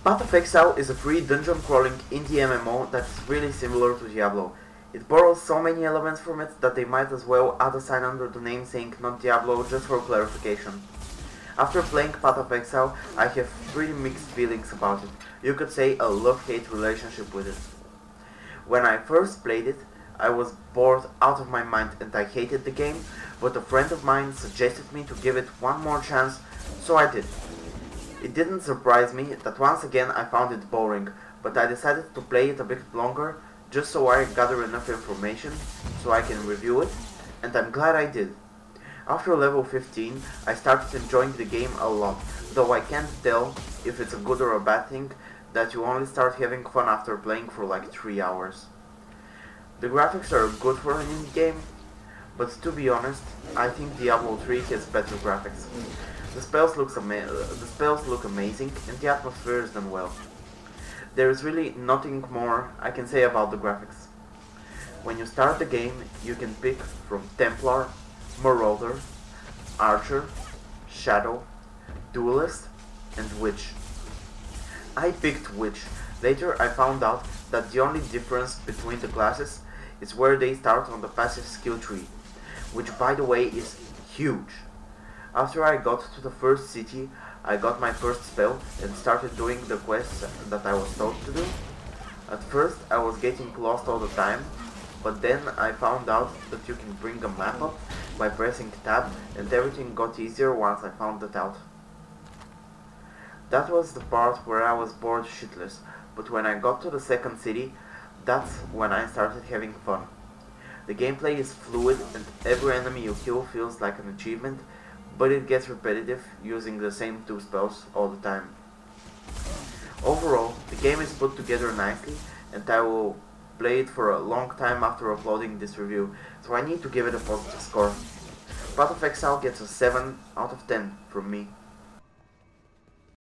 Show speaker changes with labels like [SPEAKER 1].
[SPEAKER 1] Path of Exile is a free dungeon crawling indie MMO that is really similar to Diablo. It borrows so many elements from it that they might as well add a sign under the name saying not Diablo just for clarification. After playing Path of Exile, I have pretty mixed feelings about it. You could say a love-hate relationship with it. When I first played it, I was bored out of my mind and I hated the game, but a friend of mine suggested me to give it one more chance, so I did. It didn't surprise me that once again I found it boring, but I decided to play it a bit longer just so I gather enough information so I can review it, and I'm glad I did. After level 15, I started enjoying the game a lot, though I can't tell if it's a good or a bad thing that you only start having fun after playing for like 3 hours. The graphics are good for an indie game, but to be honest, I think Diablo 3 has better graphics. The spells look amazing and the atmosphere is done well. There is really nothing more I can say about the graphics. When you start the game, you can pick from Templar, Marauder, Archer, Shadow, Duelist, and Witch. I picked Witch. Later I found out that the only difference between the classes is where they start on the passive skill tree, which by the way is huge. After I got to the first city, I got my first spell and started doing the quests that I was told to do. At first I was getting lost all the time, but then I found out that you can bring a map up by pressing tab and everything got easier once I found that out. That was the part where I was bored shitless, but when I got to the second city, that's when I started having fun. The gameplay is fluid and every enemy you kill feels like an achievement, but it gets repetitive using the same two spells all the time. Overall, the game is put together nicely and I will play it for a long time after uploading this review, so I need to give it a positive score. Path of Exile gets a 7 out of 10 from me.